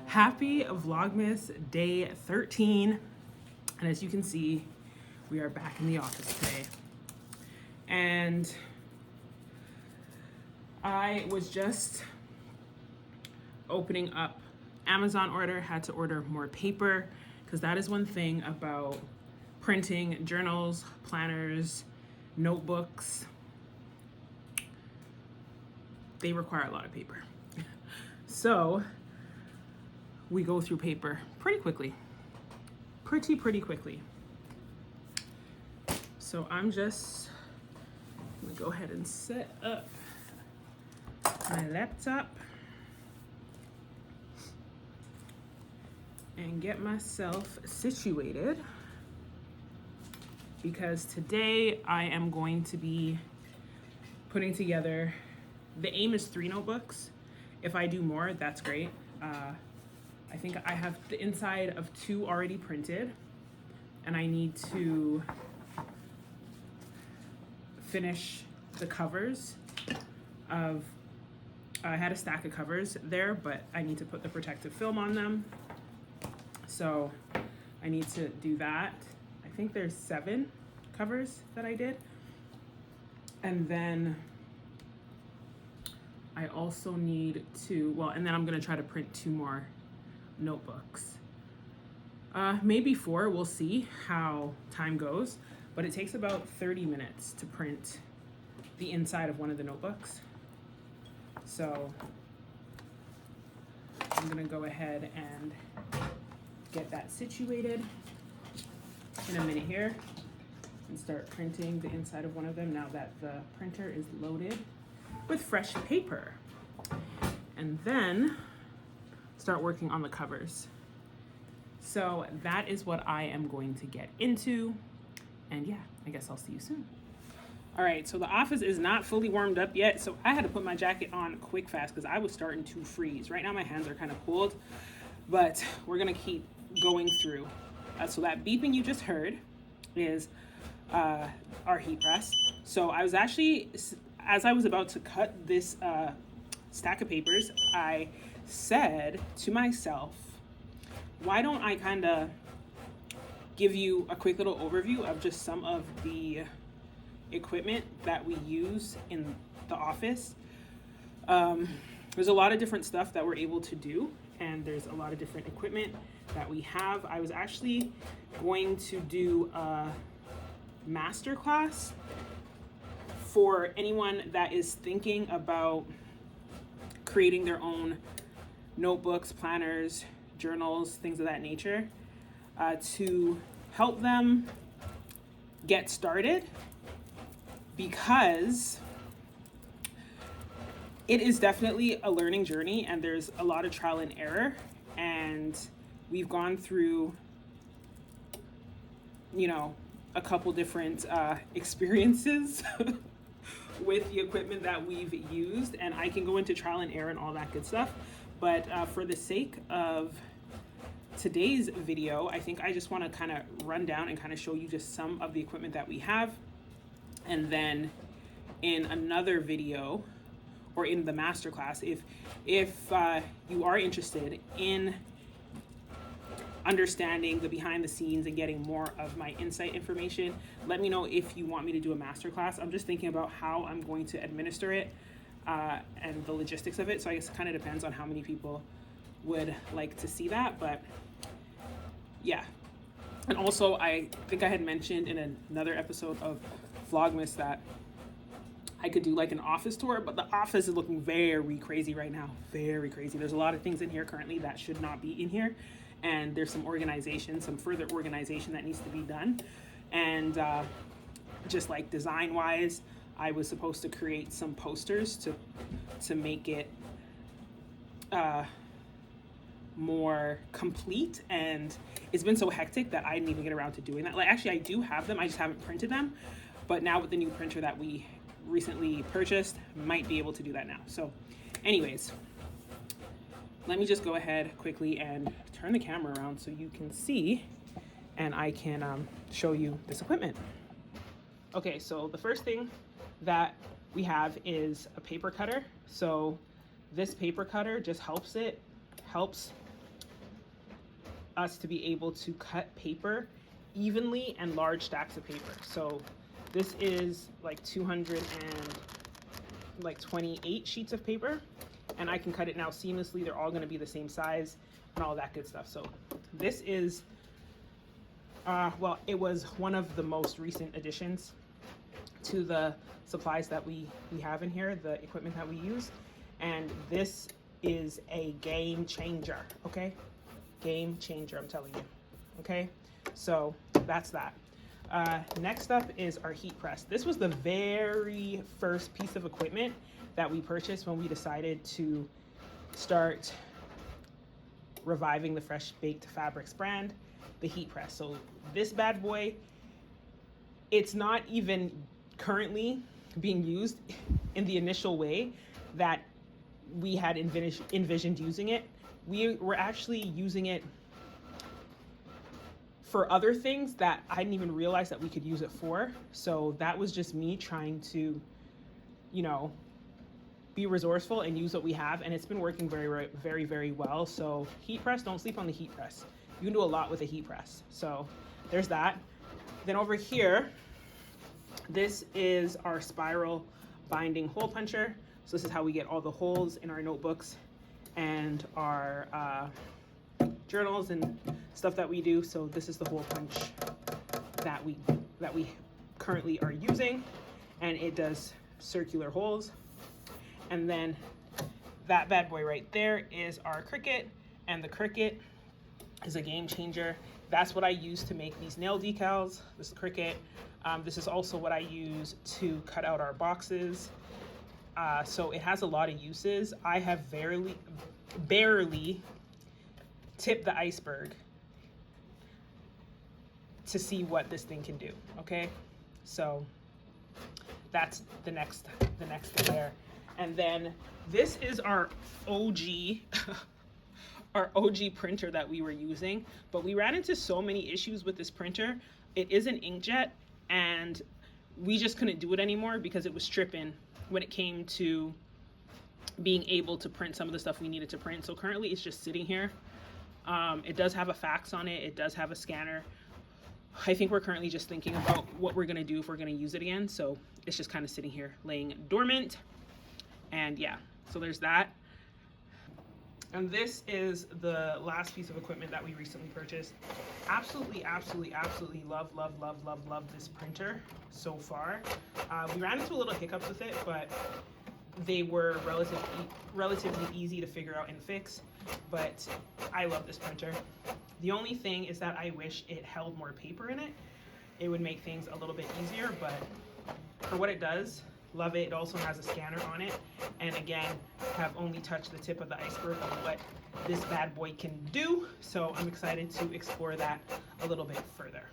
Happy Vlogmas day 13. And as you can see, we are back in the office today. And I was just opening up Amazon order, had to order more paper because that is one thing about printing journals, planners, notebooks. They require a lot of paper. So we go through paper pretty quickly, pretty quickly. So I'm just gonna go ahead and set up my laptop and get myself situated because today I am going to be putting together, the aim is 3 notebooks. If I do more, that's great. I think I have the inside of 2 already printed and I need to finish the covers of, I had a stack of covers there, but I need to put the protective film on them. So I need to do that. I think there's 7 covers that I did. And then I also need to, well, and then I'm gonna try to print 2 more notebooks. Maybe 4, we'll see how time goes, but it takes about 30 minutes to print the inside of one of the notebooks. So I'm gonna go ahead and get that situated in a minute here and start printing the inside of one of them now that the printer is loaded with fresh paper. And then start working on the covers. So that is what I am going to get into. And yeah, I guess I'll see you soon. All right, so the office is not fully warmed up yet, so I had to put my jacket on quick fast because I was starting to freeze. Right now my hands are kind of cold, but we're gonna keep going through. So that beeping you just heard is our heat press. So I was actually, as I was about to cut this stack of papers, I said to myself, why don't I kind of give you a quick little overview of just some of the equipment that we use in the office. There's a lot of different stuff that we're able to do, and there's a lot of different equipment that we have. I was actually going to do a masterclass for anyone that is thinking about creating their own notebooks, planners, journals, things of that nature, to help them get started, because it is definitely a learning journey and there's a lot of trial and error, and we've gone through, you know, a couple different experiences with the equipment that we've used, and I can go into trial and error and all that good stuff. But for the sake of today's video, I think I just want to kind of run down and kind of show you just some of the equipment that we have. And then in another video or in the masterclass, if you are interested in understanding the behind the scenes and getting more of my insight information, let me know if you want me to do a masterclass. I'm just thinking about how I'm going to administer it and the logistics of it. So I guess it kind of depends on how many people would like to see that, but yeah. And also, I think I had mentioned in another episode of Vlogmas that I could do like an office tour, but the office is looking very crazy right now, very crazy. There's a lot of things in here currently that should not be in here, and there's some organization, some further organization that needs to be done. And just like design wise, I was supposed to create some posters to make it more complete, and it's been so hectic that I didn't even get around to doing that. Like, actually I do have them, I just haven't printed them, but now with the new printer that we recently purchased, might be able to do that now. So anyways, let me just go ahead quickly and turn the camera around so you can see, and I can show you this equipment. Okay, so the first thing that we have is a paper cutter. So this paper cutter just helps us to be able to cut paper evenly and large stacks of paper. So this is like 228 sheets of paper, and I can cut it now seamlessly. They're all going to be the same size and all that good stuff. So this is well, it was one of the most recent additions to the supplies that we have in here, the equipment that we use, and this is a game changer. Okay, game changer, I'm telling you. Okay, so that's that. Next up is our heat press. This was the very first piece of equipment that we purchased when we decided to start reviving the Fresh Baked Fabrics brand, the heat press. So this bad boy, it's not even currently being used in the initial way that we had envisioned using it. We were actually using it for other things that I didn't even realize that we could use it for. So that was just me trying to, you know, be resourceful and use what we have, and it's been working very, very, very well. So heat press, don't sleep on the heat press. You can do a lot with a heat press. So there's that. Then over here, this is our spiral binding hole puncher. So this is how we get all the holes in our notebooks and our journals and stuff that we do. So this is the hole punch that we currently are using, and it does circular holes. And then that bad boy right there is our Cricut, and the Cricut is a game changer. That's what I use to make these nail decals. This is Cricut. This is also what I use to cut out our boxes. So it has a lot of uses. I have barely tipped the iceberg to see what this thing can do. Okay, so that's the next thing there. And then this is our OG our OG printer that we were using, but we ran into so many issues with this printer. It is an inkjet, and we just couldn't do it anymore because it was tripping when it came to being able to print some of the stuff we needed to print. So currently it's just sitting here. It does have a fax on it. It does have a scanner. I think we're currently just thinking about what we're gonna do if we're gonna use it again. So it's just kind of sitting here laying dormant. And yeah, so there's that. And this is the last piece of equipment that we recently purchased. Absolutely love this printer so far. We ran into a little hiccups with it, but they were relatively easy to figure out and fix. But I love this printer. The only thing is that I wish it held more paper in it. It would make things a little bit easier, but for what it does, love it. It also has a scanner on it, and again, have only touched the tip of the iceberg of what this bad boy can do. So I'm excited to explore that a little bit further.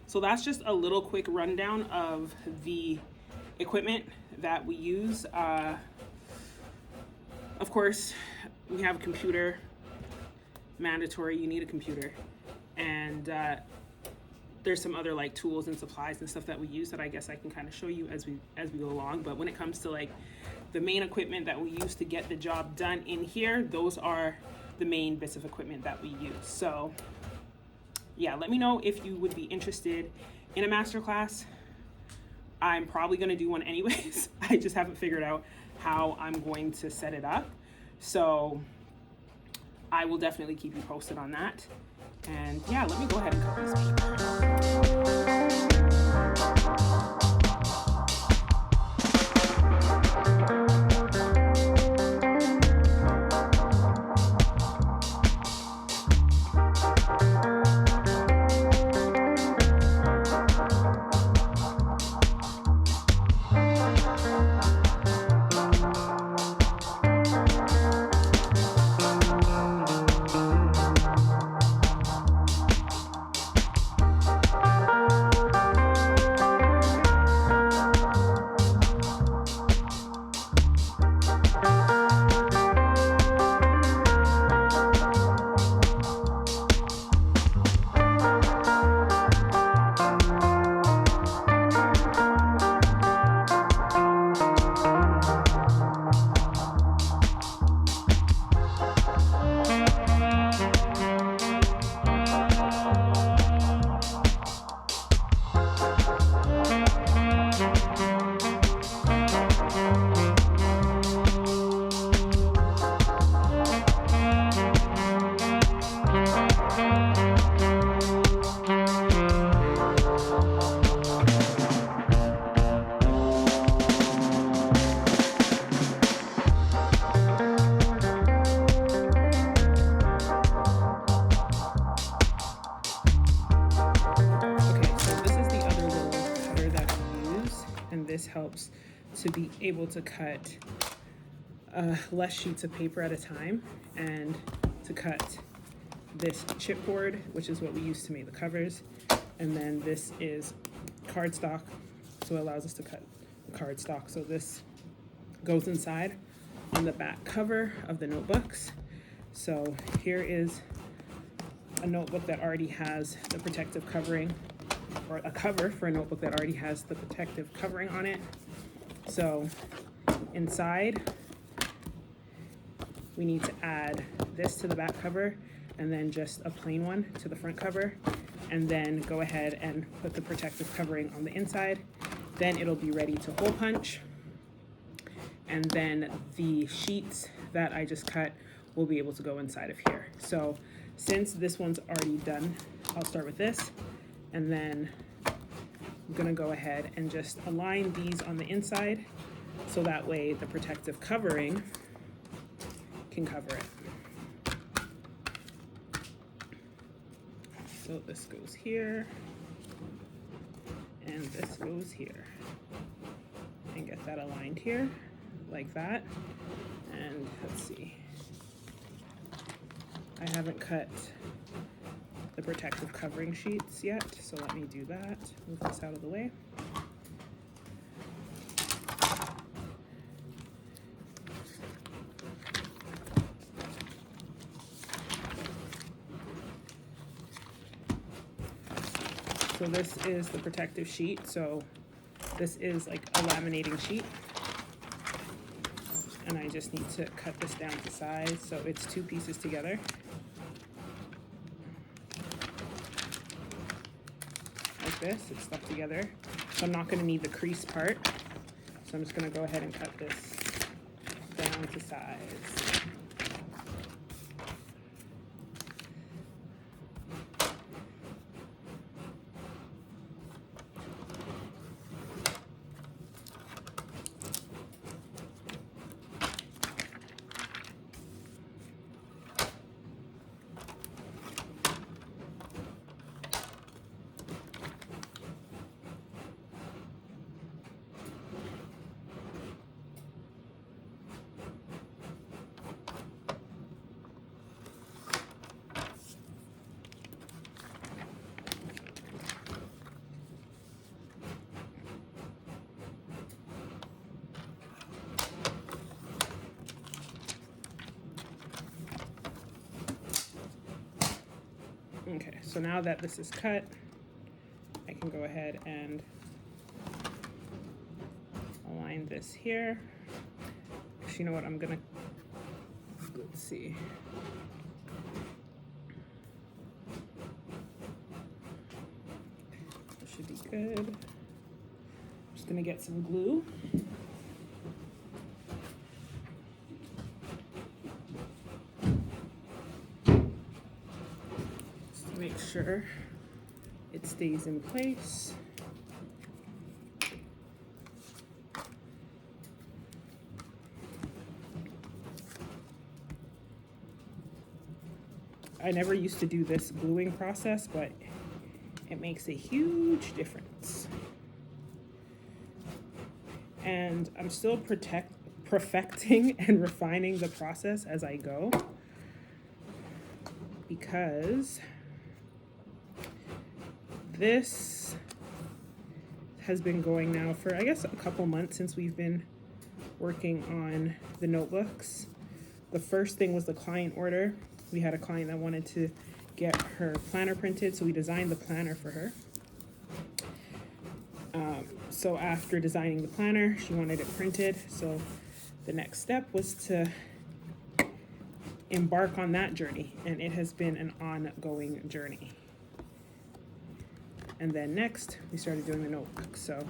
So that's just a little quick rundown of the equipment that we use. Of course, we have a computer. Mandatory, you need a computer. And there's some other like tools and supplies and stuff that we use that I guess I can kind of show you as we go along. But when it comes to like the main equipment that we use to get the job done in here, those are the main bits of equipment that we use. So yeah, let me know if you would be interested in a masterclass. I'm probably going to do one anyways. I just haven't figured out how I'm going to set it up. So I will definitely keep you posted on that. And yeah, let me go ahead and cover this paper. to be able to cut less sheets of paper at a time, and to cut this chipboard, which is what we use to make the covers, and then this is cardstock, so it allows us to cut the cardstock. So this goes inside on the back cover of the notebooks. So here is a notebook that already has the protective covering, or a cover for a notebook that already has the protective covering on it. So inside, we need to add this to the back cover, and then just a plain one to the front cover, and then go ahead and put the protective covering on the inside. Then it'll be ready to hole punch. And then the sheets that I just cut will be able to go inside of here. So since this one's already done, I'll start with this, and then I'm gonna go ahead and just align these on the inside, so that way the protective covering can cover it. So this goes here, and this goes here, and get that aligned here like that. And let's see, I haven't cut the protective covering sheets yet, so let me do that. Move this out of the way. So this is the protective sheet. So this is like a laminating sheet, and I just need to cut this down to size so it's 2 pieces together. Like this, it's stuck together. So I'm not gonna need the crease part. So I'm just gonna go ahead and cut this down to size. Okay, so now that this is cut, I can go ahead and align this here. Actually, you know what, let's see. That should be good. I'm just gonna get some glue. Make sure it stays in place. I never used to do this gluing process, but it makes a huge difference. And I'm still perfecting and refining the process as I go, because this has been going now for, I guess, a couple months since we've been working on the notebooks. The first thing was the client order. We had a client that wanted to get her planner printed, so we designed the planner for her. So after designing the planner, she wanted it printed. So the next step was to embark on that journey, and it has been an ongoing journey. And then next, we started doing the notebook. So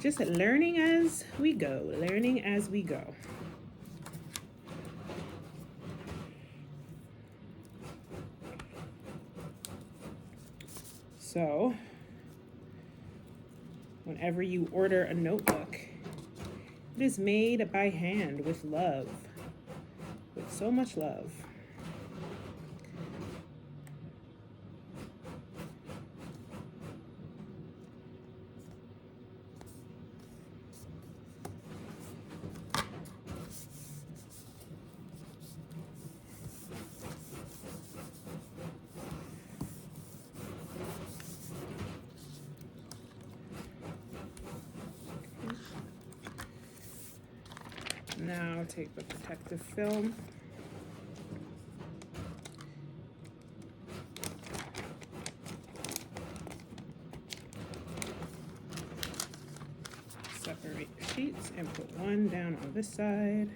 just learning as we go, learning as we go. So whenever you order a notebook, it is made by hand with love, with so much love. Now take the protective film. Separate the sheets and put one down on this side.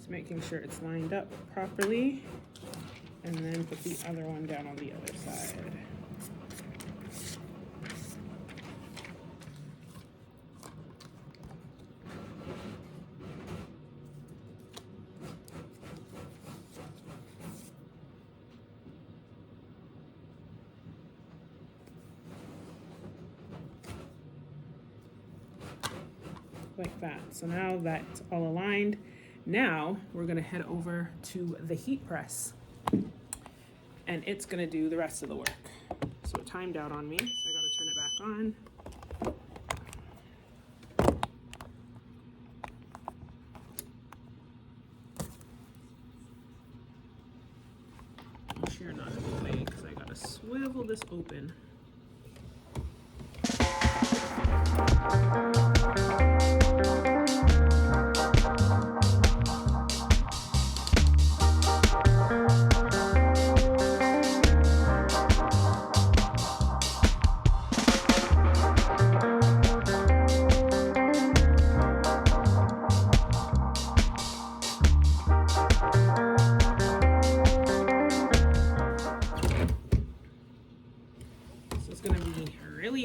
Making sure it's lined up properly, and then put the other one down on the other side. Like that. So now that's all aligned. Now we're gonna head over to the heat press, and it's gonna do the rest of the work. So it timed out on me, so I gotta turn it back on. Make sure you're not in the way, because I gotta swivel this open.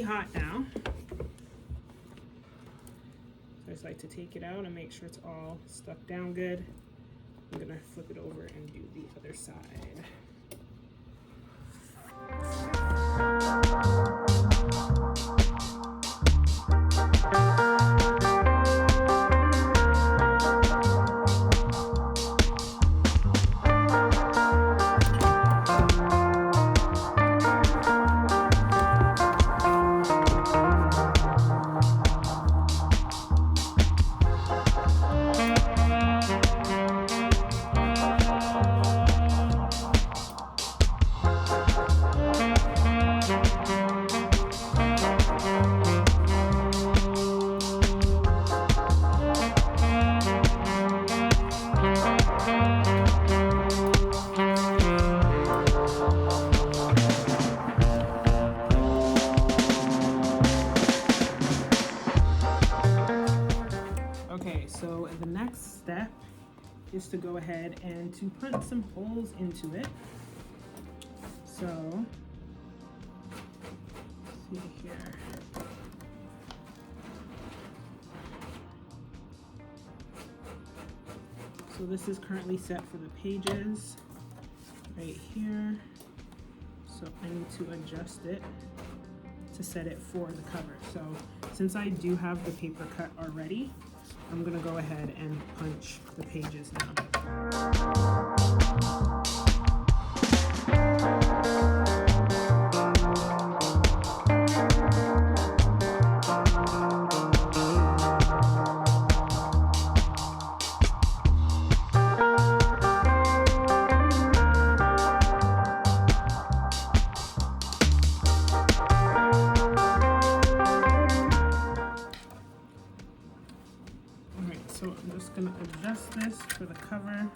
Hot now. So I just like to take it out and make sure it's all stuck down good. I'm gonna flip it over and do the other side. So the next step is to go ahead and to punch some holes into it. So, see here. So this is currently set for the pages right here. So I need to adjust it to set it for the cover. So since I do have the paper cut already, I'm gonna go ahead and punch the pages now. So I'm just gonna adjust this for the cover.